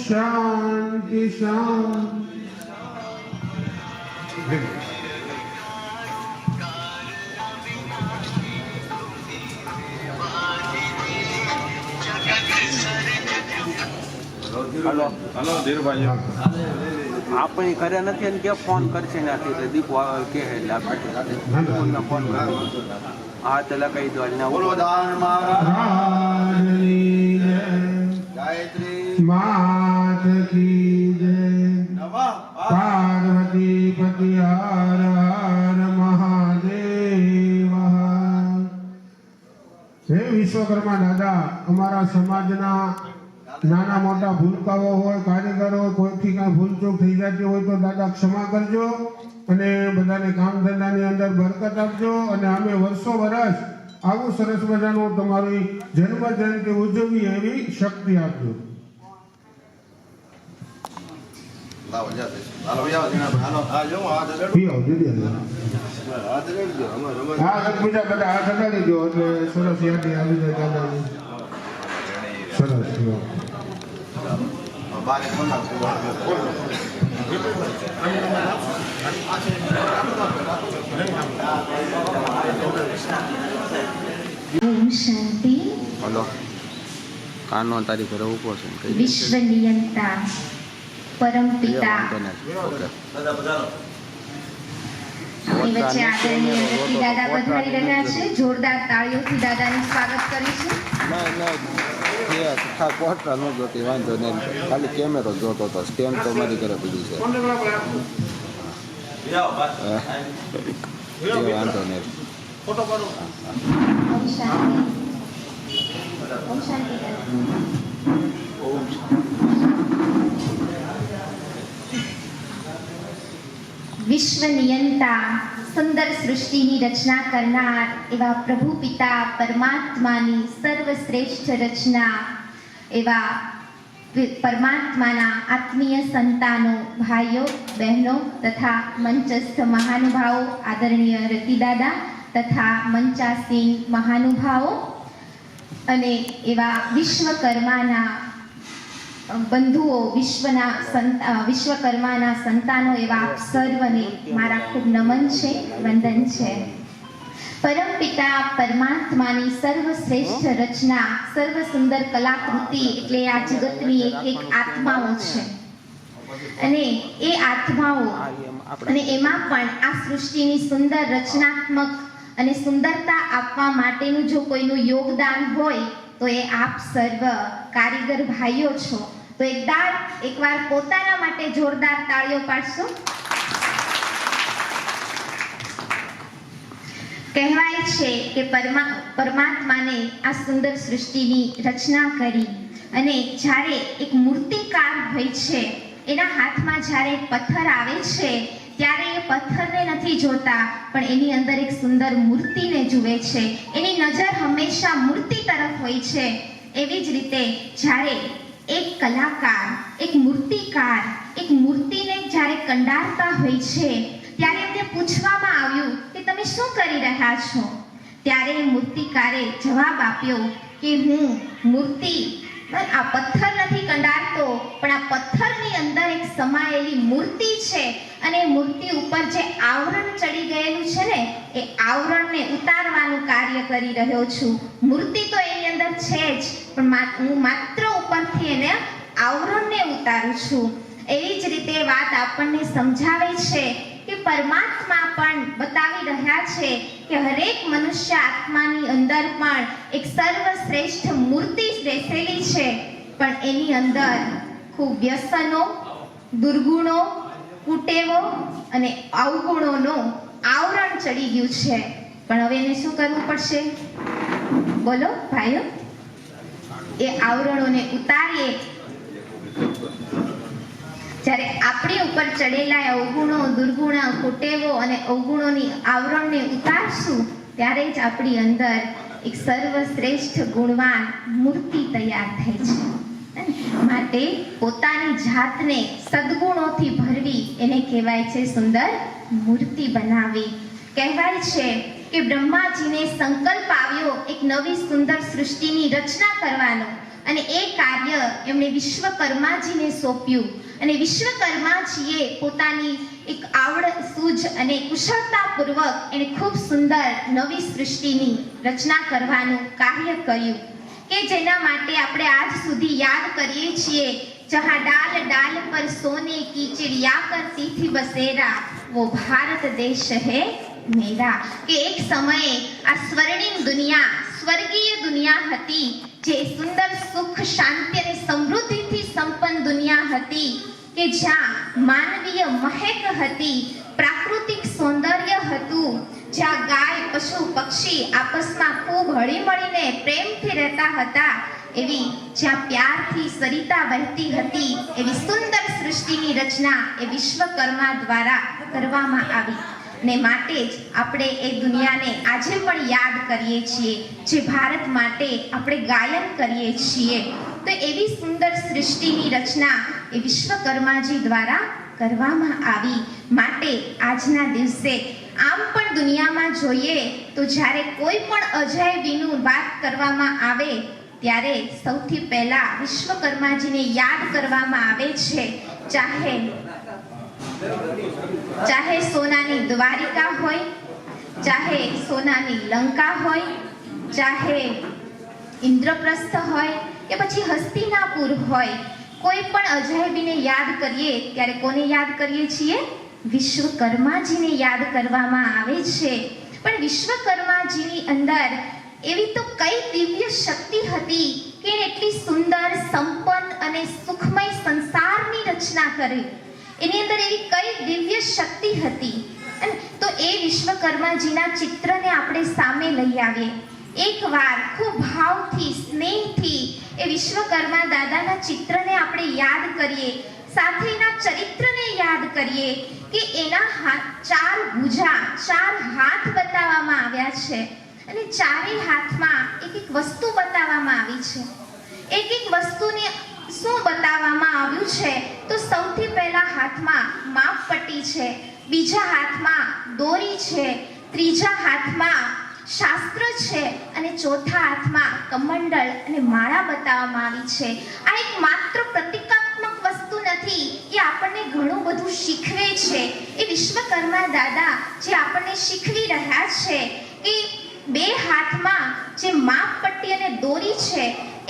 શાંતિ શાંતિ. Hello hello Dhirubhai, આપણે કર્યા નથી અને કે ફોન કરશે નથી દીપો કે એટલે આપણે ફોન કર્યો. હા પેલા કહી દો ને બોલો દાન મહારાજ રાજની જય. ગાયત્રી માત કી જય. નમઃ પાર્વતી પતિ હર હર મહાદેવ. હે વિશ્વકર્મા દાદા, અમારા સમાજના નાના મોટા ભૂલકાઓ હોય, કારીગરો હોય, કોઈથી કાંઈ ભૂલચૂક થઈ જતી હોય તો દાદા ક્ષમા કરજો અને બધાને કામ ધંધાની અંદર બરકત આપજો. અને અમે વર્ષો વર્ષ આવું સરસ મજાનું તમારી જન્મ જયંતિ ઉજવીએ એવી શક્તિ આપજો. લાવો જાતે હાલો જાઓ જીનાભાઈ હાલો હા જો આ દડો પીઓ દીદી આ દડો અમાર અમાર હા એકબીજા બધા હાથ અડાડી દો એટલે સરસ યાદી આવી જાય દાદાની. સરસ પીઓ. બારે કોના ઓમ શાંતિ. હલો કાનો તારી ઘરે ઉભો છે ને કહી વિશ્વ નિયંતા પરમ પિતા ઓકે. આપણી વચ્ચે આદરણીય વ્યક્તિ દાદા પધારી રહ્યા છે. જોરદાર તાળીઓથી દાદાનું સ્વાગત કરીશું. કોટરા ન જોતી વાંધો નહીં, ખાલી કેમેરો જોતો હતો. સ્ટેન્ડ તો મારી ઘરે પડી છે. એ વાંધો નહીં. ઓમ શાંતિ. ઓમ શાંતિ. વિશ્વ નિયંતા સુંદર સૃષ્ટિની રચના કરનાર એવા પ્રભુ પિતા પરમાત્માની સર્વશ્રેષ્ઠ રચના એવા પરમાત્માના આત્મીય સંતાનો, ભાઈઓ બહેનો તથા મંચસ્થ મહાનુભાવો, આદરણીય રતિદાદા તથા મંચાસીન મહાનુભાવો અને એવા વિશ્વકર્માના બંધુઓ, વિશ્વકર્માના સંતાનો એવા આપ સર્વને મારા ખૂબ નમન છે, વંદન છે. પરમપિતા પરમાત્માની સર્વશ્રેષ્ઠ રચના, સર્વ સુંદર કલાકૃતિ એટલે આ જગતની એક એક આત્માઓ છે. અને એ આત્માઓ અને એમાં પણ આ સૃષ્ટિની સુંદર રચનાત્મક અને સુંદરતા આપવા માટેનું જો કોઈનું યોગદાન હોય તો એ આપ સર્વ કારીગર ભાઈઓ છો. તો એકવાર પોતાના માટે જોરદાર તાળીઓ પાડશો. કહેવાય છે કે પરમાત્માને આ સુંદર સૃષ્ટિની રચના કરી અને જ્યારે એક મૂર્તિકાર હોય છે એના હાથમાં જ્યારે પથ્થર આવે છે ત્યારે એ પથ્થરને નથી જોતા પણ એની અંદર એક સુંદર મૂર્તિને જુએ છે. એની નજર હંમેશા મૂર્તિ તરફ હોય છે. એવી જ રીતે જ્યારે એક કલાકાર, એક મૂર્તિકાર એક મૂર્તિને જ્યારે કંડારતા હોય છે ત્યારે એમને પૂછવામાં આવ્યું કે તમે શું કરી રહ્યા છો? ત્યારે મૂર્તિકારે જવાબ આપ્યો કે હું મૂર્તિ આ પથ્થર નથી કંડારતો પણ આ પથ્થરની અંદર એક સમાયેલી મૂર્તિ છે અને મૂર્તિ ઉપર જે આવરણ ચડી ગયેલું છે ને એ આવરણને ઉતારવાનું કાર્ય કરી રહ્યો છું. મૂર્તિ તો એની અંદર છે જ પણ હું માત્ર ઉપરથી એને આવરણને ઉતારું છું. એવી જ રીતે વાત આપણને સમજાવે છે કે પરમાત્મા પણ બતાવી રહ્યા છે કે હરેક મનુષ્ય આત્માની અંદર પણ એક સર્વશ્રેષ્ઠ મૂર્તિ બેસેલી છે પણ એની અંદર ખૂબ વ્યસનો, દુર્ગુણો, કુટેવો અને અવગુણોનો આવરણ ચડી ગયું છે. પણ હવે એને શું કરવું પડશે? બોલો ભાઈઓ. એ આવરણોને ઉતારીએ. જ્યારે આપણી ઉપર ચડેલા અવગુણો, દુર્ગુણો, કુટેવો અને અવગુણોની આવરણને ઉતારશું ત્યારે જ આપણી અંદર એક સર્વશ્રેષ્ઠ ગુણવાન મૂર્તિ તૈયાર થાય છે. માટે પોતાની જાતને સદગુણોથી ભરવી એને કહેવાય છે સુંદર મૂર્તિ બનાવી. કહેવાય છે કે બ્રહ્માજીને સંકલ્પ આવ્યો એક નવી સુંદર સૃષ્ટિની રચના કરવાનો. અને એ કાર્ય એમણે વિશ્વકર્માજીને સોંપ્યું અને વિશ્વકર્માજીએ પોતાની એક આવડ સૂઝ અને કુશળતાપૂર્વક એણે ખૂબ સુંદર નવી સૃષ્ટિની રચના કરવાનું કાર્ય કર્યું કે જેના માટે આપણે આજ સુધી યાદ કરીએ છીએ, જહાં ડાલ ડાલ પર સોને કી ચિડિયા કરતી થી બસેરા, वो भारत देश है मेरा। કે એક સમયે આ સ્વર્ણિમ દુનિયા, સ્વર્ગીય દુનિયા હતી, જે સુંદર સુખ શાંતિ અને સમૃદ્ધિથી સંપન્ન દુનિયા હતી, કે જ્યાં માનવીય મહેક હતી, પ્રાકૃતિક સૌંદર્ય હતું, જ્યાં ગાય પશુ પક્ષી આપસમાં ખૂબ હળીમળીને પ્રેમથી રહેતા હતા, એવી જ્યાં પ્યારથી સરિતા વહેતી હતી, એવી સુંદર સૃષ્ટિની રચના એ વિશ્વકર્મા દ્વારા કરવામાં આવી ને માટે જ આપણે એ દુનિયાને આજે પણ યાદ કરીએ છીએ, જે ભારત માટે આપણે ગાયન કરીએ છીએ। તો એવી સુંદર સૃષ્ટિની રચના એ વિશ્વકર્માજી દ્વારા કરવામાં આવી માટે આજના દિવસે આમ પણ દુનિયામાં જોઈએ તો જ્યારે કોઈ પણ અજાયબીનું વાત કરવામાં આવે ત્યારે સૌથી પહેલા વિશ્વકર્માજીને યાદ કરવામાં આવે છે। ચાહે સોનાની દ્વારિકા હોય, ચાહે સોનાની લંકા હોય, ચાહે ઇન્દ્રપ્રસ્થ હોય કે પછી હસ્તિનાપુર હોય, કોઈ પણ અજાયબીને યાદ કરીએ ત્યારે કોને યાદ કરીએ છીએ? વિશ્વકર્માજીને યાદ કરવામાં આવે છે। પણ વિશ્વકર્માજીની અંદર એવી તો કઈ દિવ્ય શક્તિ હતી કે એટલી સુંદર, સંપન્ન અને સુખમય સંસારની રચના કરી? એની અંદર એવી કઈ દિવ્ય શક્તિ હતી? તો એ વિશ્વકર્માજીના ચિત્રને આપણે સામે લઈ આવીએ, એકવાર ખૂબ ભાવથી, સ્નેહથી એ વિશ્વકર્મા દાદાના ચિત્રને આપણે યાદ કરીએ, સાથે એના ચરિત્રને યાદ કરીએ કે એના ચાર ભુજા, ચાર હાથ બતાવવામાં આવ્યા છે અને ચારેય હાથમાં એક એક વસ્તુ બતાવવામાં આવી છે। એક એક વસ્તુને શું બતાવવામાં આવ્યું છે? તો સૌથી પહેલા હાથમાં માપપટ્ટી છે, બીજા હાથમાં દોરી છે, ત્રીજા હાથમાં શાસ્ત્ર છે અને ચોથા હાથમાં કમંડળ અને માળા બતાવવામાં આવી છે। આ એક માત્ર પ્રતિકાત્મક વસ્તુ નથી, એ આપણને ઘણું બધું શીખવે છે। એ વિશ્વકર્મા દાદા જે આપણને શીખવી રહ્યા છે કે બે હાથમાં જે માપપટ્ટી અને દોરી છે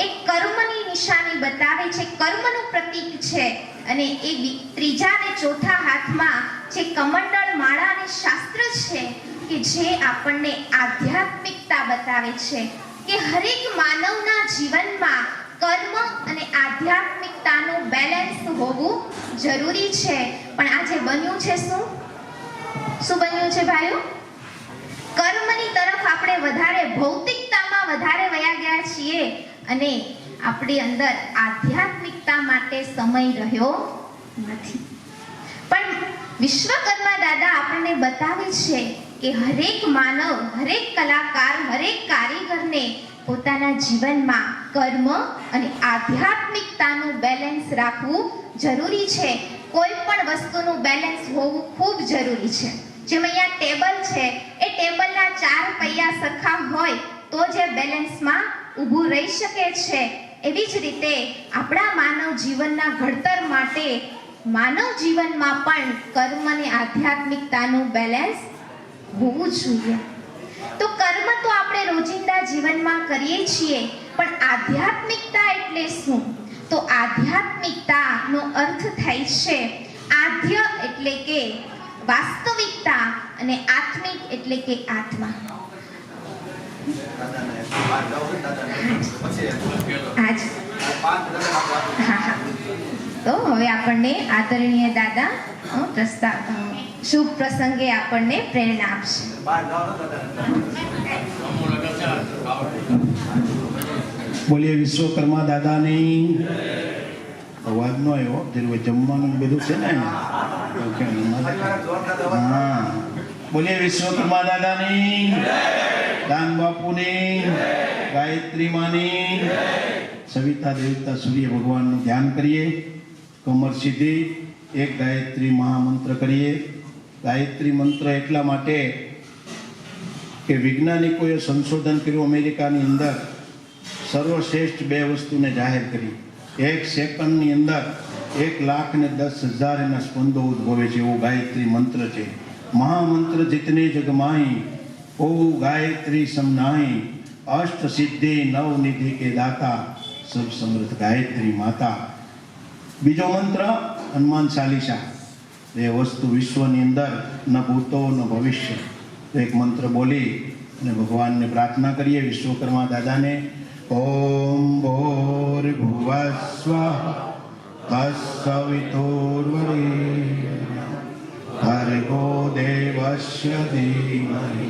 એ કર્મની નિશાની બતાવે છે, કર્મનું પ્રતીક છે, અને એ ત્રીજા અને ચોથા હાથમાં જે કમંડળ, માળા અને શાસ્ત્ર છે કે જે આપણને આધ્યાત્મિકતા બતાવે છે કે હરેક માનવના જીવનમાં કર્મ અને આધ્યાત્મિકતાનું બેલેન્સ હોવું જરૂરી છે। પણ આજે બન્યું છે શું બન્યું છે ભાઈઓ? કર્મની તરફ આપણે વધારે, ભૌતિકતામાં વધારે વયા ગયા છીએ અને આપણી અંદર આધ્યાત્મિકતા માટે સમય રહ્યો નથી। પણ વિશ્વકર્મા દાદા આપણને બતાવે છે કે હરેક માનવ, હરેક કલાકાર, હરેક કારીગરને પોતાના જીવનમાં કર્મ અને આધ્યાત્મિકતાનું બેલેન્સ રાખવું જરૂરી છે। કોઈ પણ વસ્તુનું બેલેન્સ હોવું ખૂબ જરૂરી છે। જેમ અહીંયા ટેબલ છે, એ ટેબલના ચાર પૈયા સરખા હોય તો જે બેલેન્સમાં ઊભું રહી શકે છે, એવી જ રીતે આપણા માનવ જીવનના ઘડતર માટે માનવ જીવનમાં પણ કર્મ અને આધ્યાત્મિકતાનું બેલેન્સ હોવું જોઈએ। તો કર્મ તો આપણે રોજિંદા જીવનમાં કરીએ છીએ, પણ આધ્યાત્મિકતા એટલે શું? તો આધ્યાત્મિકતાનો અર્થ થાય છે આધ્ય એટલે કે વાસ્તવિકતા અને આત્મિક એટલે કે આત્મા। તો હવે આપણને આદરણીય દાદા શુભ પ્રસંગે આપણને પ્રેરણા આપશે। બોલીએ વિશ્વકર્મા દાદાની અવાજ નો આવ્યો, જરૂર જમવાનું બધું છે ને? હા, બોલીએ વિશ્વકર્મા દાદાની, દાન બાપુની, ગાયત્રી માની, સવિતા દેવતા સૂર્ય ભગવાનનું ધ્યાન કરીએ, કમર સીધી, એક ગાયત્રી મહામંત્ર કરીએ। ગાયત્રી મંત્ર એટલા માટે કે વૈજ્ઞાનિકોએ સંશોધન કર્યું અમેરિકાની અંદર, સર્વશ્રેષ્ઠ બે વસ્તુને જાહેર કરી. 1 સેકન્ડની અંદર 1,10,000 એના સ્પંદો ઉદ્ભવે છે એવો ગાયત્રી મંત્ર છે. મહામંત્ર જીતને જગમાઈ ઓ ગાયત્રી સમનાઈ અષ્ટ સિદ્ધિ નવ નિધિ કે દાતા સબ સમૃદ્ધ ગાયત્રી માતા. બીજો મંત્ર હનુમાન ચાલીસા. એ વસ્તુ વિશ્વની અંદર ન ભૂતો ન ભવિષ્ય. એક મંત્ર બોલી અને ભગવાનને પ્રાર્થના કરીએ વિશ્વકર્મા દાદાને. ઓમ ભૂર્ભુવસ્વઃ તત્સવિતુર્વરેણ્યં ભર્ગો દેવસ્ય ધીમહિ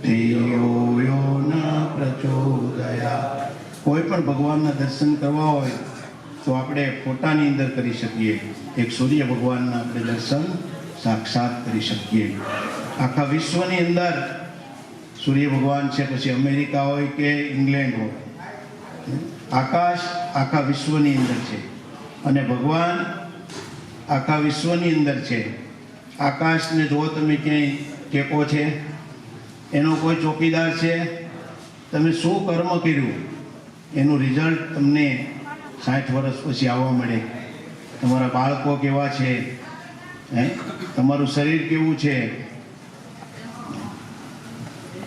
ધિયો યો ન પ્રચોદયાત્. કોઈ પણ ભગવાનના દર્શન કરવા હોય તો આપણે ફોટાની અંદર કરી શકીએ. એક સૂર્ય ભગવાનના આપણે દર્શન સાક્ષાત કરી શકીએ. આખા વિશ્વની અંદર સૂર્ય ભગવાન છે, પછી અમેરિકા હોય કે ઇંગ્લેન્ડ હોય, આકાશ આખા વિશ્વની અંદર છે અને ભગવાન આખા વિશ્વની અંદર છે. આકાશને જો તમે ક્યાંય ટેકો છે, એનો કોઈ ચોકીદાર છે, તમે શું કર્મ કર્યું એનું રિઝલ્ટ તમને 60 વર્ષ પછી આવવા મળે. તમારા બાળકો કેવા છે, તમારું શરીર કેવું છે.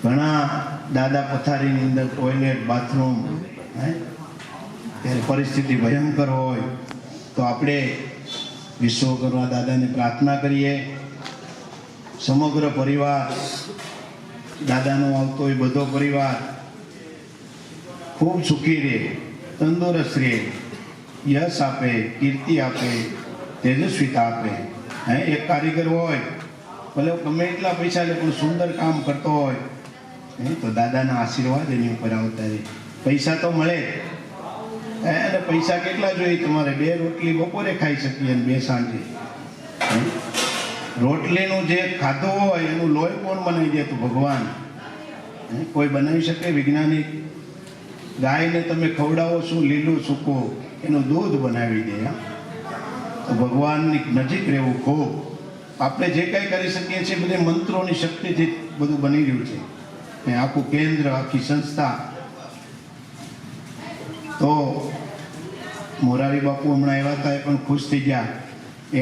ઘણા દાદા પથારીની અંદર ટોયલેટ બાથરૂમ, ત્યારે પરિસ્થિતિ ભયંકર હોય તો આપણે વિશ્વકર્મા દાદાને પ્રાર્થના કરીએ. સમગ્ર પરિવાર દાદાનો આવતો એ બધો પરિવાર ખૂબ સુખી રહે, તંદુરસ્ત રહે, યશ આપે, કીર્તિ આપે, તેજસ્વીતા આપે. એક કારીગર હોય ભલે ગમે એટલા પૈસા લે પણ સુંદર કામ કરતો હોય તો દાદાના આશીર્વાદ એની ઉપર આવતા રહે. પૈસા તો મળે અને પૈસા કેટલા જોઈએ તમારે? 2 રોટલી બપોરે ખાઈ શકીએ અને 2 સાંજે. રોટલીનું જે ખાધું હોય એનું લોહી કોણ બનાવી દે? તો ભગવાન. કોઈ બનાવી શકે? વૈજ્ઞાનિક. ગાયને તમે ખવડાવો શું? લીલું સૂકું એનું દૂધ બનાવી દે. તો ભગવાનની નજીક રહેવું ખૂબ. આપણે જે કંઈ કરી શકીએ છીએ બધે મંત્રોની શક્તિથી બધું બની રહ્યું છે. આખું કેન્દ્ર, આખી સંસ્થા. તો મોરારી બાપુ હમણાં એવા હતા, એ પણ ખુશ થઈ ગયા.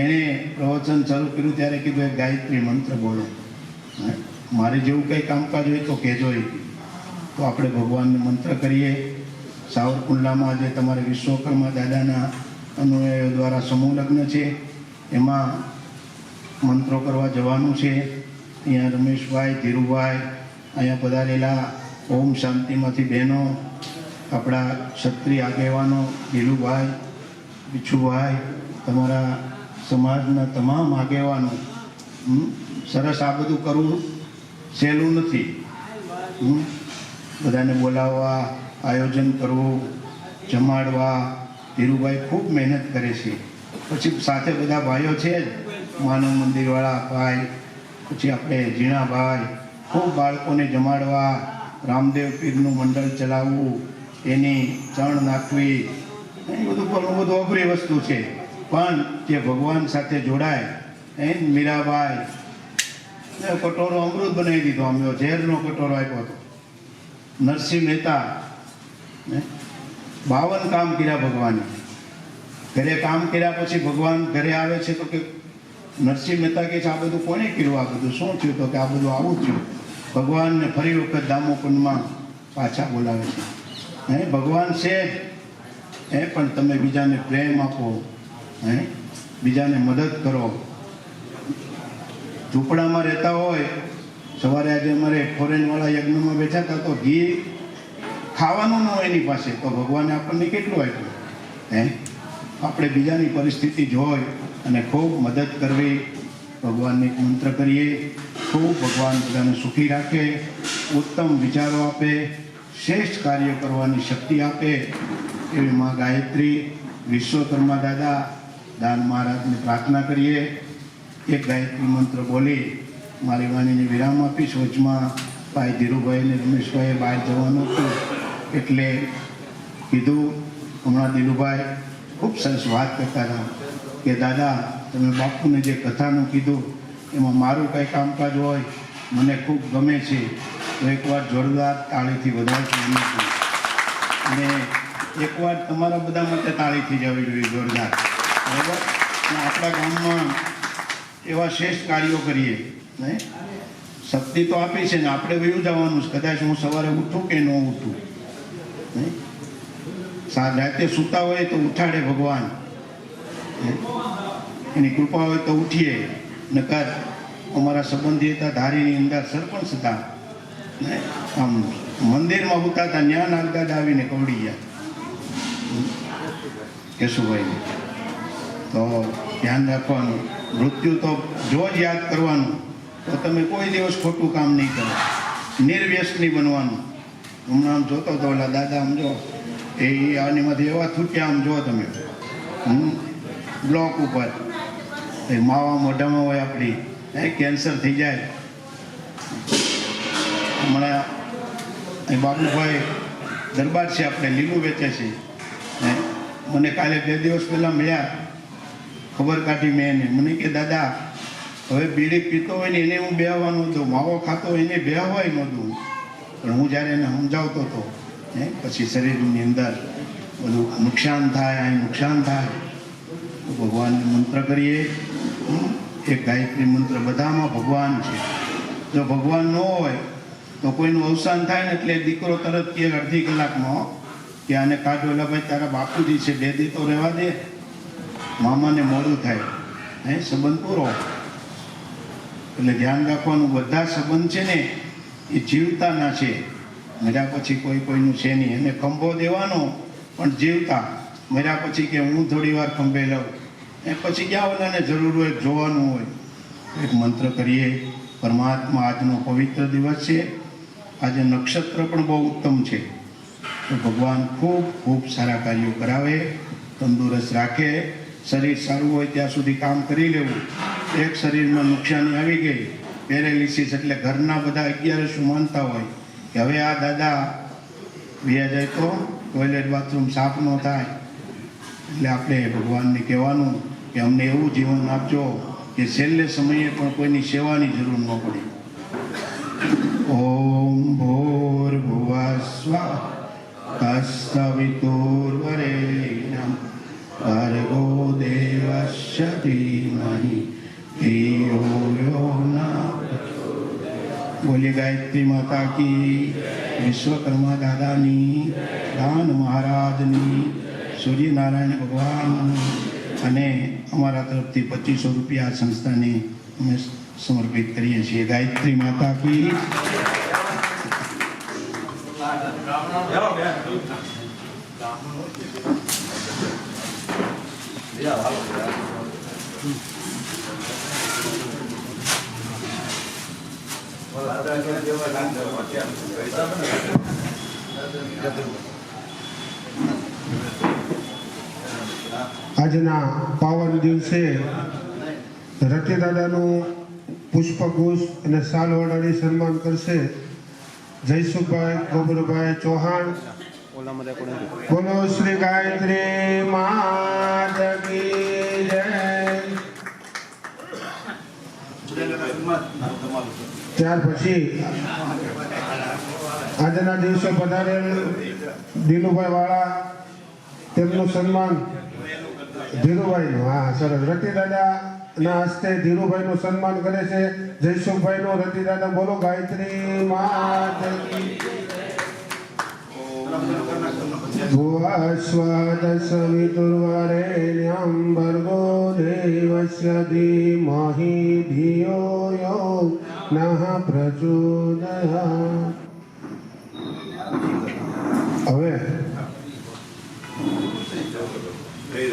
એણે પ્રવચન શરૂ કર્યું ત્યારે કીધું એક ગાયત્રી મંત્ર બોલો. મારે જેવું કંઈ કામકાજ હોય તો કહેજો. તો આપણે ભગવાનને મંત્ર કરીએ. સાવરકુંડલામાં આજે તમારે વિશ્વકર્મા દાદાના અનુયાયીઓ દ્વારા સમૂહ લગ્ન છે, એમાં મંત્રો કરવા જવાનું છે. અહીંયા રમેશભાઈ, ધીરુભાઈ, અહીંયા પધારેલા ઓમ શાંતિમાંથી બહેનો, આપણા ક્ષત્રિય આગેવાનો દિલુભાઈ, બિચ્છુભાઈ, તમારા સમાજના તમામ આગેવાનો. સરસ. આ બધું કરવું સહેલું નથી. બધાને બોલાવવા, આયોજન કરવું, જમાડવા. ધીરુભાઈ ખૂબ મહેનત કરે છે. પછી સાથે બધા ભાઈઓ છે જ, માનવ મંદિરવાળા ભાઈ, પછી આપણે ઝીણાભાઈ, ખૂબ બાળકોને જમાડવા, રામદેવ પીરનું મંડળ ચલાવવું, એની ચણ નાખવી, એ બધું ઘણું બધું અઘરી વસ્તુ છે. પણ જે ભગવાન સાથે જોડાય, મીરાબાઈ કટોરો અમૃત બનાવી દીધો, અમે ઝેરનો કટોરો આપ્યો હતો. નરસિંહ મહેતા 52 કામ કર્યા ભગવાને. ઘરે કામ કર્યા પછી ભગવાન ઘરે આવે છે તો કે નરસિંહ મહેતા કહે છે આ બધું કોને કર્યું? આ બધું શું થયું? તો કે આ બધું આવું થયું. ભગવાનને ફરી વખત દામોકુંડમાં પાછા બોલાવે છે. ભગવાન છે પણ તમે બીજાને પ્રેમ આપો, બીજાને મદદ કરો. ઝૂંપડામાં રહેતા હોય, સવારે આજે અમારે ફોરેનવાળા યજ્ઞમાં બેઠા હતા તો ઘી ખાવાનું ન હોય એની પાસે, તો ભગવાને આપણને કેટલું આપ્યું. આપણે બીજાની પરિસ્થિતિ જોઈ અને ખૂબ મદદ કરવી. ભગવાનને એક મંત્ર કરીએ. ખૂબ ભગવાન બધાને સુખી રાખે, ઉત્તમ વિચારો આપે, શ્રેષ્ઠ કાર્ય કરવાની શક્તિ આપે એવી માં ગાયત્રી, વિશ્વકર્મા દાદા, દાન મહારાજને પ્રાર્થના કરીએ. એક ગાયત્રી મંત્ર બોલી મારી વાણીને વિરામ આપીશ. વચમાં ભાઈ ધીરુભાઈ અને રમેશભાઈએ બહાર જવાનું હતું એટલે કીધું. હમણાં દિલુભાઈ ખૂબ સરસ વાત કરતા હતા કે દાદા તમે બાપુને જે કથાનું કીધું એમાં મારું કંઈ કામકાજ હોય મને ખૂબ ગમે છે, તો એકવાર જોરદાર તાળીથી વધાવશું. અને એકવાર તમારા બધા માટે તાળી થઈ જવી જોઈએ જોરદાર, બરાબર. અને આપણા ગામમાં એવા શ્રેષ્ઠ કાર્યો કરીએ ને, શક્તિ તો આપી છે ને, આપણે વયું જવાનું છે. કદાચ હું સવારે ઉઠું કે ન ઉઠું, રાતે સૂતા હોય તો ઉઠાડે ભગવાન, એની કૃપા હોય તો ઉઠીએ. નકર અમારા સંબંધી હતા ધારીની અંદર સરપંચ હતા, આમ મંદિરમાં ઉતા હતા, ત્યાં નાગદાદા આવીને કવડી ગયા કેશુભાઈ. તો ધ્યાન રાખવાનું, મૃત્યુ તો જો જ યાદ કરવાનું, તો તમે કોઈ દિવસ ખોટું કામ નહીં કરો. નિર્વ્યસની બનવાનું. હમણાં આમ જોતો તો ઓલા દાદા આમ જો એ આનીમાંથી એવા થૂટ્યા, આમ જો તમે બ્લોક ઉપર એ માવા મોઢામાં હોય આપણી, કેન્સર થઈ જાય. હમણાં એ બાબુભાઈ દરબાર છે આપણે, લીલું વેચે છે, મને કાલે 2 દિવસ પહેલાં મળ્યા, ખબર કાઢી મેં એને. મને કે દાદા હવે બીડી પીતો હોય ને એને હું બેહવાનું દઉં, માવો ખાતો હોય એને બેહવાય ન દઉં. પણ હું જ્યારે એને સમજાવતો હતો પછી શરીરની અંદર બધું નુકસાન થાય, અહીં નુકસાન થાય, તો ભગવાનને મંત્ર કરીએ. એક ગાયત્રી મંત્ર, બધામાં ભગવાન છે. જો ભગવાન ન હોય તો કોઈનું અવસાન થાય ને એટલે દીકરો તરત કે અડધી કલાકમાં કે આને કાઢો, એટલે ભાઈ તારા બાપુજી છે, 2 દી તો રહેવા દે, મામાને મોડું થાય, સંબંધ પૂરો. એટલે ધ્યાન રાખવાનું, બધા સંબંધ છે ને એ જીવતાના છે, મર્યા પછી કોઈનું છે નહીં. એને ખંભો દેવાનો પણ જીવતા, મર્યા પછી કે હું થોડી વાર ખંભે લઉં, એ પછી ક્યાં ઓલાને જરૂર હોય જોવાનું હોય. એક મંત્ર કરીએ. પરમાત્મા આજનો પવિત્ર દિવસ છે, આજે નક્ષત્ર પણ બહુ ઉત્તમ છે, તો ભગવાન ખૂબ ખૂબ સારા કાર્યો કરાવે, તંદુરસ્ત રાખે. શરીર સારું હોય ત્યાં સુધી કામ કરી લેવું. એક શરીરમાં નુકસાની આવી ગઈ, પેરેલિસિસ, એટલે ઘરના બધા 11 માનતા હોય કે હવે આ દાદા વ્યા જાય તો ટોયલેટ બાથરૂમ સાફ ન થાય. એટલે આપણે ભગવાનને કહેવાનું કે અમને એવું જીવન આપજો કે છેલ્લે સમયે પણ કોઈની સેવાની જરૂર ન પડે. ઓમ ભૂર્ભુવઃ તત્સવિતુર્વરેણ્યં ભર્ગો દેવસ્ય ધીમહિ ધિયો યો ન પ્રચોદયાत्. બોલીએ ગાયત્રી માતા કી, વિશ્વકર્મા દાદાની, દાન મહારાજની, સૂર્યનારાયણ ભગવાન. અને અમારા તરફથી 2500 રૂપિયા સંસ્થાને અમે સમર્પિત કરીએ છીએ. ગાયત્રી માતા કી. આજના પાવન દિવસે રતિ દાદાનું પુષ્પગુચ્છ અને સાલ વડાડી સન્માન કરશે જયસુખભાઈ ગોબરભાઈ ચૌહાણ. બોલો શ્રી ગાયત્રી માત કી જય. ત્યાર પછી આજના દિવસે પધારેલ દિલુભાઈ વાળા, તેમનું સન્માન ધીરુભાઈનું, હા સરસ, રતિ દાદા ના હસ્તે ધીરુભાઈનું સન્માન કરે છે જયસુખભાઈનું. રતિ દાદા બોલો ગાયત્રી માત કી. ભુવસ્વદસવિતુર્વરેણ્યં ભર્ગો દેવસ્ય ધીમહિ ધિયો યો નઃ પ્રચોદયાत्. હવે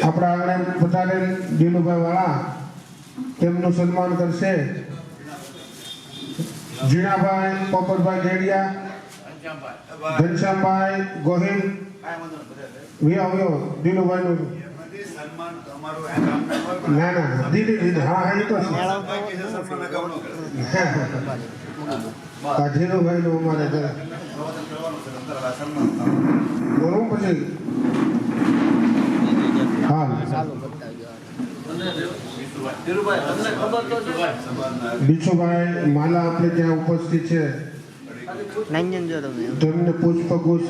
આપણા આંગણે પધારેલ દિલુભાઈ વાળા, તેમનું સન્માન કરશે જીણાભાઈ પોપટભાઈ ગેડિયા, ઘનશ્યામભાઈ ગોહિલ. દિલુભાઈ નું ના ના દીદી, હા હા એ તો ધીરુભાઈ નું અમારે બોલવું પછી હા. બીછુભાઈ માલા આપણે ત્યાં ઉપસ્થિત છે, તેમને પુષ્પગુચ્છ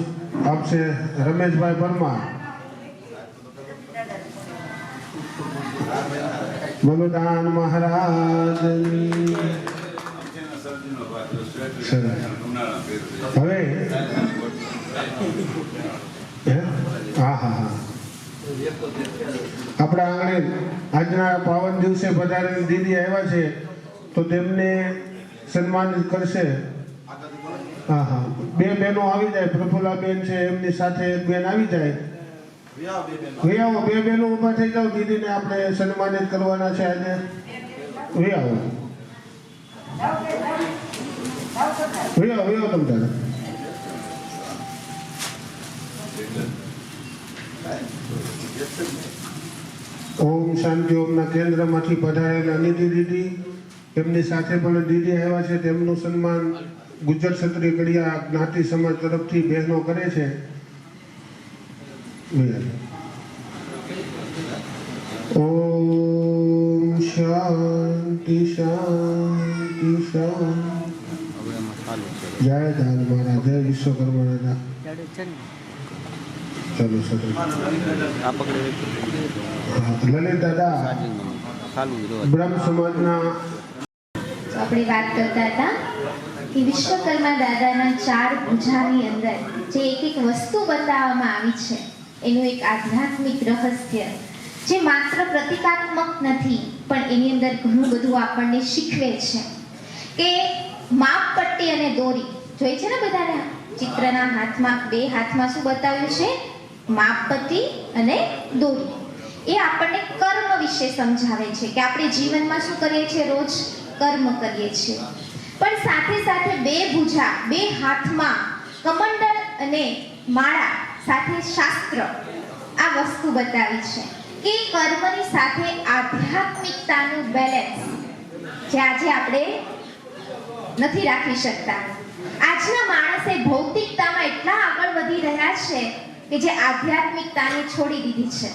આપશે રમેશભાઈ પરમાર. બલુદાન મહારાજની. હવે હા હા હા આપણા આંગણે આજના પાવન દિવસે પધારેલી દીદી આવ્યા છે તો તેમને સન્માનિત કરશે. હા હા બે બહેનો આવી જાય, પ્રફુલ્લાબેન છે એમની સાથે એક બેન આવી જાય. આવો બે બહેનો ઊભા થઈ જાઓ, દીદીને આપણે સન્માનિત કરવાના છે આજે. આવો તમ તારે. ઓમ શાંતિ ઓમના કેન્દ્રમાંથી પધારેલા અનિતિ દીદી, એમની સાથે પણ દીદી આવ્યા છે, તેમનું સન્માન ગુજર ક્ષત્રિય કડિયા જ્ઞાતિ સમાજ તરફથી બહેનો કરે છે. ઓમ શાંતિ શાંતિ શાંતિ. જય દાન મહારાજ, જય વિશ્વકર્મા દાદા. ચલો સર લલિત દાદા બ્રહ્મ સમાજના આપણે વાત કરતા હતા કે વિશ્વકર્મા દાદાના 4 ભુજાની અંદર જે એક વસ્તુ બતાવવામાં આવી છે એનું એક આધ્યાત્મિક રહસ્ય જે માત્ર પ્રતિકાત્મક નથી પણ એની અંદર ઘણું બધું આપણને શીખવે છે કે માપપટ્ટી અને દોરી જોઈ છે ને બધાને ચિત્રના હાથમાં, 2 હાથમાં શું બતાવ્યું છે? માપપટ્ટી અને દોરી. એ આપણને કર્મ વિશે સમજાવે છે કે આપણે જીવનમાં શું કરીએ છીએ? રોજ કર્મ કરીએ છીએ. પણ સાથે સાથે 2 ભુજા, 2 હાથમાં કમંડળ અને માળા સાથે શાસ્ત્ર આ વસ્તુ બતાવી છે કે કર્મની સાથે આધ્યાત્મિકતાનું બેલેન્સ જે આજે આપણે નથી રાખી શકતા. આજના માણસે ભૌતિકતામાં એટલા આગળ વધી રહ્યા છે કે જે આધ્યાત્મિકતાને છોડી દીધી છે.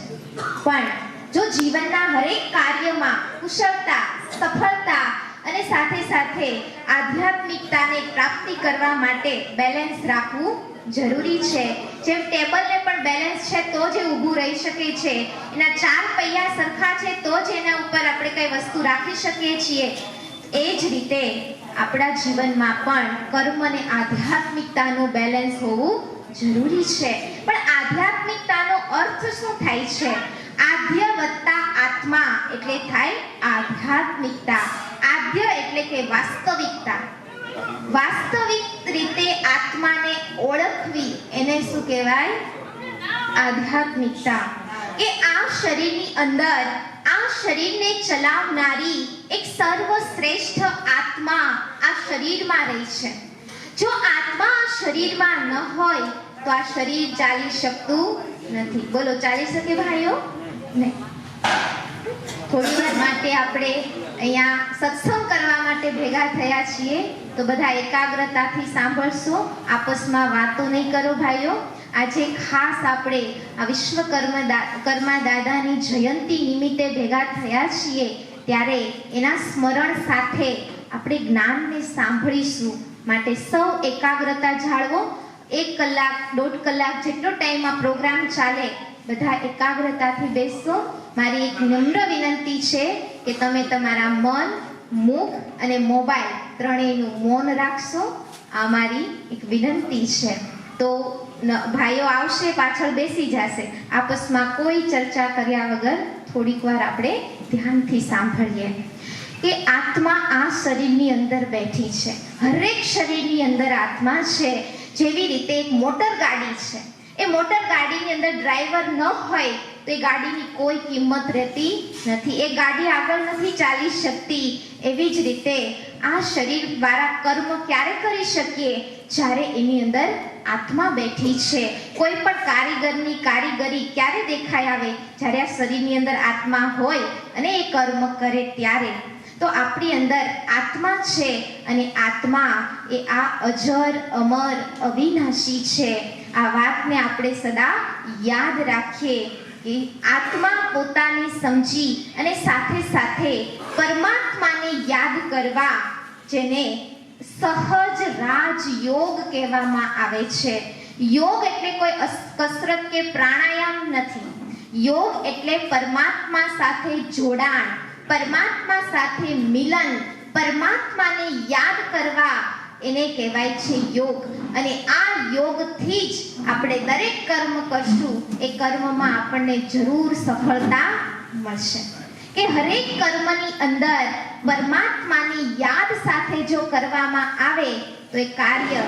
પણ જો જીવનના હરેક કાર્યમાં કુશળતા, સફળતા અને સાથે સાથે આધ્યાત્મિકતાને પ્રાપ્તિ કરવા માટે બેલેન્સ રાખવું જરૂરી છે. જેમ ટેબલને પણ બેલેન્સ છે તો જ ઊભું રહી શકે છે, એના 4 પૈયા સરખા છે તો જ એના ઉપર આપણે કઈ વસ્તુ રાખી શકીએ છીએ. એ જ રીતે આપણા જીવનમાં પણ કર્મ અને આધ્યાત્મિકતાનું બેલેન્સ હોવું જરૂરી છે. પણ આધ્યાત્મિકતાનો અર્થ શું થાય છે? આધ્ય વત્તા આત્મા એટલે થાય આધ્યાત્મિકતા. આધ્ય એટલે કે વાસ્તવિકતા. વાસ્તવિક રીતે આત્માને ઓળખવી એને શું કહેવાય? આધ્યાત્મિકતા. કે આ શરીરની અંદર આ શરીરને ચલાવનારી એક સર્વશ્રેષ્ઠ આત્મા આ શરીરમાં રહી છે. જો આત્મા આ શરીરમાં ન હોય તો આ શરીર ચાલી શકતું નથી. બોલો, ચાલી શકે ભાઈઓ? નહીં. થોડી વાર માટે આપણે અહીંયા સત્સંગ કરવા માટે ભેગા થયા છીએ તો બધા એકાગ્રતાથી સાંભળશો, આપસમાં વાતો નહીં કરો ભાઈઓ. આજે ખાસ આપણે આ વિશ્વકર્મા દાદાની જયંતિ નિમિત્તે ભેગા થયા છીએ ત્યારે એના સ્મરણ સાથે આપણે જ્ઞાનને સાંભળીશું. માટે સૌ એકાગ્રતા જાળવો. 1 કલાક 1.5 કલાક જેટલો ટાઈમ આ પ્રોગ્રામ ચાલે બધા એકાગ્રતાથી બેસશો. મારી એક નમ્ર વિનંતી છે કે તમે તમારા મન, મુખ અને મોબાઈલ ત્રણેયનું મૌન રાખશો. આ મારી એક વિનંતી છે. તો ભાઈઓ આવશે, પાછળ બેસી જશે. આપસમાં કોઈ ચર્ચા કર્યા વગર થોડીક વાર આપણે ધ્યાનથી સાંભળીએ કે આત્મા આ શરીરની અંદર બેઠી છે. હરેક શરીરની અંદર આત્મા છે. જેવી રીતે એક મોટર ગાડી છે, એ મોટર ગાડીની અંદર ડ્રાઈવર ન હોય તો એ ગાડીની કોઈ કિંમત રહેતી નથી. એ ગાડી આગળ નથી ચાલી શકતી. એવી જ રીતે આ શરીર દ્વારા કર્મ ક્યારે કરી શકીએ? જ્યારે એની અંદર આત્મા બેઠી છે. કોઈ પણ કારીગરની કારીગરી ક્યારે દેખાઈ આવે? જ્યારે આ શરીરની અંદર આત્મા હોય અને એ કર્મ કરે ત્યારે. તો આપણી અંદર આત્મા છે અને આત્મા એ આ અજર, અમર, અવિનાશી છે. આ વાતને આપણે સદા યાદ રાખીએ કે આત્મા પોતાને સમજી અને સાથે સાથે પરમાત્માને યાદ કરવા, જેને સહજ રાજયોગ કહેવામાં આવે છે. યોગ એટલે કોઈ કસરત કે પ્રાણાયામ નથી. યોગ એટલે પરમાત્મા સાથે જોડાણ, પરમાત્મા સાથે મિલન, પરમાત્માને યાદ કરવા, એને કહેવાય છે યોગ. અને આ યોગથી જ આપણે દરેક કર્મ કરશું એ કર્મમાં આપણને જરૂર સફળતા મળશે. કે હરેક કર્મની અંદર પરમાત્માની યાદ સાથે જો કરવામાં આવે તો એ કાર્ય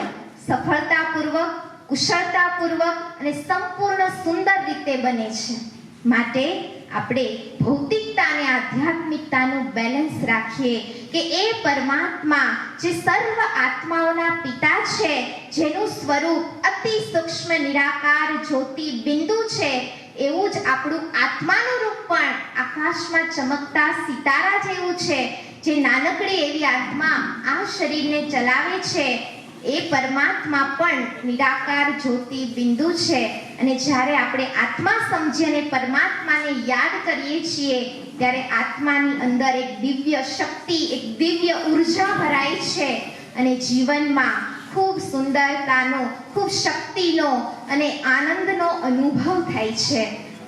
સફળતાપૂર્વક, કુશળતાપૂર્વક અને સંપૂર્ણ સુંદર રીતે બને છે. માટે આપણે ભૌતિકતા અને આધ્યાત્મિકતાનું બેલેન્સ રાખીએ કે એ પરમાત્મા જે સર્વ આત્માઓના પિતા છે, જેનું સ્વરૂપ અતિ સૂક્ષ્મ નિરાકાર જ્યોતિ બિંદુ છે, એવું જ આપણું આત્માનું રૂપ પણ આકાશમાં ચમકતા સિતારા જેવું છે. જે નાનકડી એવી આત્મા આ શરીરને ચલાવે છે એ પરમાત્મા પણ નિરાકાર જ્યોતિ બિંદુ છે. અને જ્યારે આપણે આત્મા સમજી અને પરમાત્માને યાદ કરીએ છીએ ત્યારે આત્માની અંદર એક દિવ્ય શક્તિ, એક દિવ્ય ઉર્જા ભરાય છે અને જીવનમાં ખૂબ સુંદરતાનો, ખૂબ શક્તિનો અને આનંદનો અનુભવ થાય છે.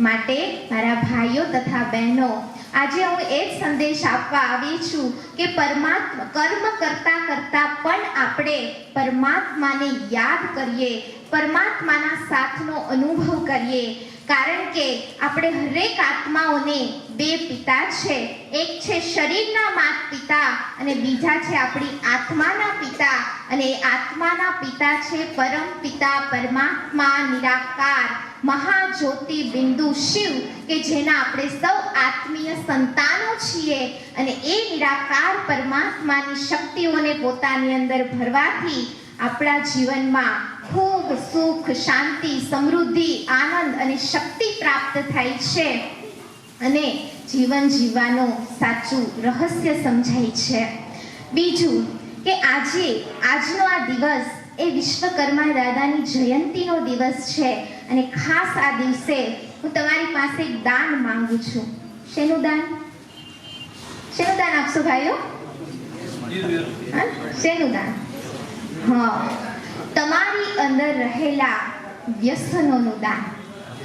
માટે મારા ભાઈઓ તથા બહેનો, આજે હું એ જ સંદેશ આપવા આવી છું કે પરમાત્મા કર્મ કરતા કરતા પણ આપણે પરમાત્માને યાદ કરીએ, પરમાત્માના સાથનો અનુભવ કરીએ. કારણ કે આપણે હરેક આત્માઓને બે પિતા છે. એક છે શરીરના માતા પિતા અને બીજા છે આપણી આત્માના પિતા. અને એ આત્માના પિતા છે પરમ પિતા પરમાત્મા નિરાકાર મહાજ્યોતિ બિંદુ શિવ, કે જેના આપણે સૌ આત્મીય સંતાનો છીએ. અને એ નિરાકાર પરમાત્માની શક્તિઓને પોતાની અંદર ભરવાથી આપણા જીવનમાં ખૂબ સુખ, શાંતિ, સમૃદ્ધિ, આનંદ અને શક્તિ પ્રાપ્ત થાય છે અને જીવન જીવવાનું સાચું રહસ્ય સમજાય છે. બીજું કે આજનો આ દિવસ એ વિશ્વકર્મા દાદાની જયંતીનો દિવસ છે અને ખાસ આ દિવસે હું તમારી પાસે એક દાન માંગુ છું. શેનું દાન? શેનું દાન આપશો ભાઈઓ? શેનું દાન? હા, તમારી અંદર રહેલા વ્યસનોનું દાન.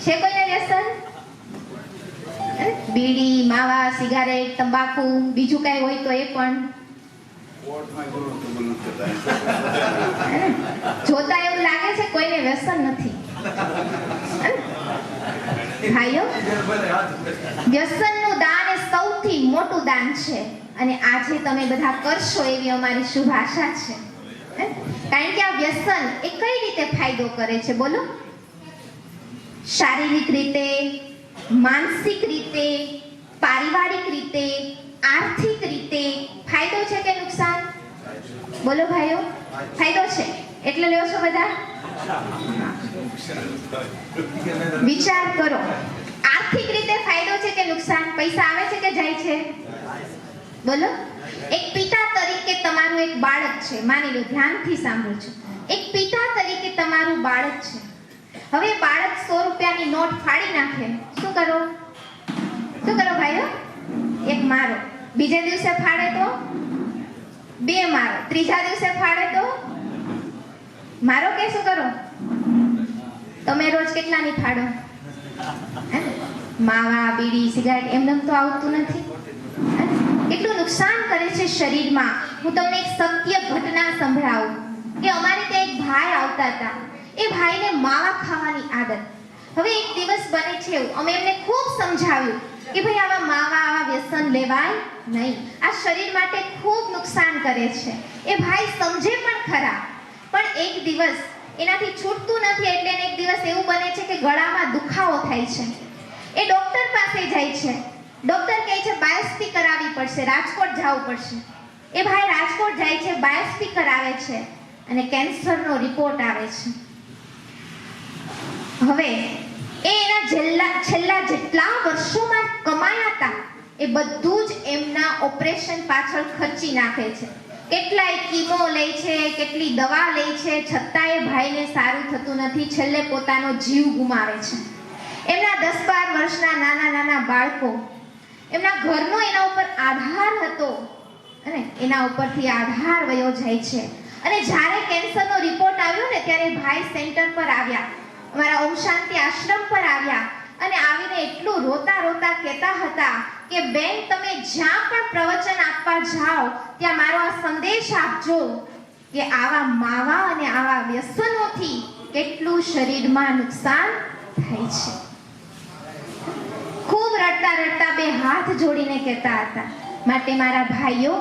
છે કોઈને વ્યસન? બીડી, માવા, સિગારેટ, તંબાકુ, બીજું કઈ હોય તો એ પણ જોતા એવું લાગે છે કોઈને વ્યસન નથી. ભાઈઓ, વ્યસનનું દાન એ સૌથી મોટું દાન છે અને આજે તમે બધા કરશો એવી અમારી શુભ આશા છે. કારણ કે આ વ્યસન એ કઈ રીતે ફાયદો કરે છે બોલો? શારીરિક રીતે, માનસિક રીતે, પારિવારિક રીતે, આર્થિક રીતે ફાયદો છે કે નુકસાન? બોલો ભાઈઓ, ફાયદો છે. એટલે લ્યો છો બધા? વિચાર કરો, આર્થિક રીતે ફાયદો છે કે નુકસાન? પૈસા આવે છે કે જાય છે? બોલો. એક પિતા તરીકે તમારું એક બાળક છે, માની લો, ધ્યાનથી સાંભળજો. એક પિતા તરીકે તમારું બાળક છે. હવે બાળક 100 રૂપિયાની નોટ ફાડી નાખે, શું કરો? શું કરો ભાઈઓ? એક મારો, બીજા દિવસે ફાડે તો 2 મારો, ત્રીજા દિવસે ફાડે તો મારો કે શું કરો? તમે રોજ કેટલાની ફાડો? માવા, બીડી, સિગારેટ એમને તો આવતું નથી. કેટલું નુકસાન કરે છે શરીરમાં. હું તમને એક સત્ય ઘટના સંભળાવું કે અમારે ત્યાં એક ભાઈ આવતા હતા. એ ભાઈને માવા ખાવાની આદત. હવે એક દિવસ બને છે એવું, અમે એમને ખૂબ સમજાવ્યું કે ભાઈ આવા માવા, આવા વ્યસન લેવાય નહીં, આ શરીર માટે ખૂબ નુકસાન કરે છે. એ ભાઈ સમજે પણ ખરા, પણ એક દિવસ એનાથી છૂટતું નથી. એટલે એક દિવસ એવું બને છે કે ગળામાં દુખાવો થાય છે. એ ડોક્ટર પાસે જાય છે. ડોક્ટર કહે છે બાયોપ્સી કરાવવી પડશે, રાજકોટ જવું પડશે. એ ભાઈ રાજકોટ જાય છે, બાયોપ્સી કરાવે છે અને કેન્સરનો રિપોર્ટ આવે છે. હવે એ એના છેલ્લા જેટલા વર્ષોમાં કમાયા હતા એ બધું જ એમના ઓપરેશન પાછળ ખર્ચી નાખે છે. કેટલાય કીમો લે છે, કેટલી દવા લે છે, છતાંય ભાઈને સારું થતું નથી. છેલ્લે પોતાનો જીવ ગુમાવે છે. એમના 10-12 વર્ષના નાના બાળકો, એમના ઘરનો એના ઉપર આધાર હતો અને એના ઉપરથી આધાર વયો જાય છે. અને જ્યારે કેન્સરનો રિપોર્ટ આવ્યો ને ત્યારે ભાઈ સેન્ટર પર આવ્યા, અમારા ઓમ શાંતિ આશ્રમ પર આવ્યા અને આવીને એટલું રોતા રોતા કહેતા હતા કે બેન, તમે જ્યાં પણ પ્રવચન આપવા જાઓ ત્યાં મારો આ સંદેશ આપજો કે આવા માવા અને આવા વ્યસનોથી કેટલું શરીરમાં નુકસાન થાય છે. ખૂબ રડતા રડતા બે હાથ જોડીને કહેતા હતા. માટે મારા ભાઈઓ,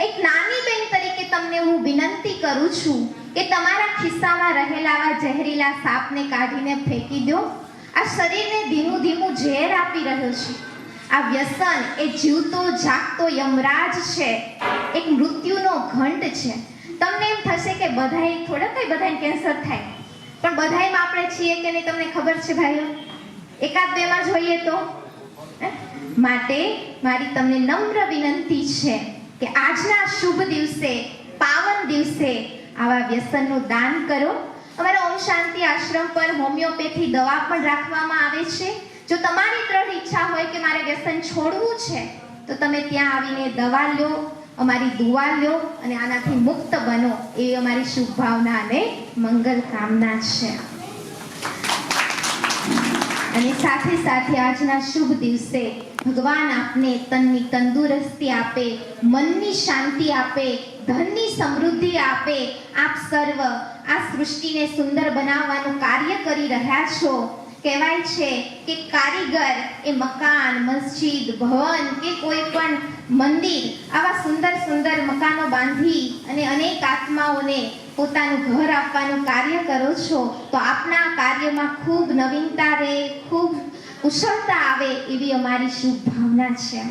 એક નાની બેન તરીકે તમને હું વિનંતી કરું છું કે તમારા ખિસ્સામાં રહેલા આવા ઝેરીલા સાપને કાઢીને ફેંકી દો. આ શરીરને ધીમું ધીમું ઝેર આપી રહ્યો છે. આ વ્યસન એ જીવતો જાગતો યમરાજ છે, એક મૃત્યુનો ઘંટ છે. તમને એમ થશે કે બધાય બધાને કેન્સર થાય, પણ બધાયમાં આપણે છીએ કે નહીં તમને ખબર છે ભાઈઓ? એકાદ બેમાં જોઈએ તો. માટે મારી તમને નમ્ર વિનંતી છે કે આજના શુભ દિવસે, પાવન દિવસે આવા વ્યસનનું દાન કરો. અમારા ઓમ શાંતિ આશ્રમ પર હોમિયોપેથી દવા પણ રાખવામાં આવે છે. જો તમારી દ્રઢ ઈચ્છા હોય કે મારે વ્યસન છોડવું છે તો તમે ત્યાં આવીને દવા લો, અમારી દુઆ લો અને આનાથી મુક્ત બનો, એવી અમારી શુભ ભાવના અને મંગલ કામના છે. અને સાથે સાથે આજના શુભ દિવસે ભગવાન આપને તનની તંદુરસ્તી આપે, મનની શાંતિ આપે, ધનની સમૃદ્ધિ આપે. આપ સર્વ આ સૃષ્ટિને સુંદર બનાવવાનું કાર્ય કરી રહ્યા છો. કહેવાય છે કે કારીગર એ મકાન, મસ્જિદ, ભવન કે કોઈ પણ મંદિર આવા સુંદર સુંદર મકાનો બાંધી અને અનેક આત્માઓને પોતાનું ઘર આપવાનું કાર્ય કરો છો. તો આપના કાર્યમાં ખૂબ નવીનતા રહે, ખૂબ કુશળતા આવે એવી અમારી શુભ ભાવના છે.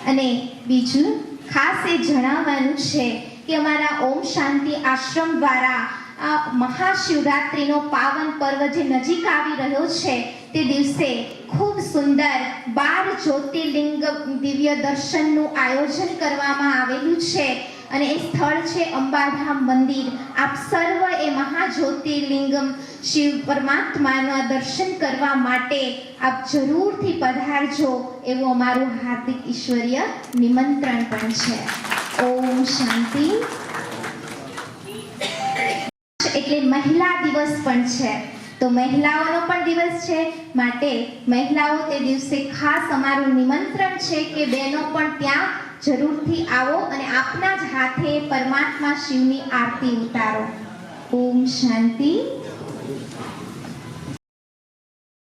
અને બીજું ખાસ એ જણાવવાનું છે કે અમારા ઓમ શાંતિ આશ્રમ દ્વારા આ મહાશિવરાત્રિનો પાવન પર્વ જે નજીક આવી રહ્યો છે તે દિવસે ખૂબ સુંદર 12 જ્યોતિર્લિંગ દિવ્ય દર્શનનું આયોજન કરવામાં આવેલું છે. અને એ સ્થળ છે અંબાધામ મંદિર. આપ સર્વ એ મહાજ્યોતિર્લિંગમ શિવ પરમાત્માના દર્શન કરવા માટે આપ જરૂરથી પધારજો, એવું અમારું હાર્દિક ઈશ્વરીય નિમંત્રણ પણ છે. ઓમ શાંતિ. એટલે મહિલા દિવસ પણ છે, તો મહિલાઓનો પણ દિવસ છે. માટે મહિલાઓ તે દિવસે ખાસ અમારું નિમંત્રણ છે કે બહેનો પણ ત્યાં જરૂરથી આવો અને આપના જ હાથે પરમાત્મા શિવની આરતી ઉતારો. ઓમ શાંતિ.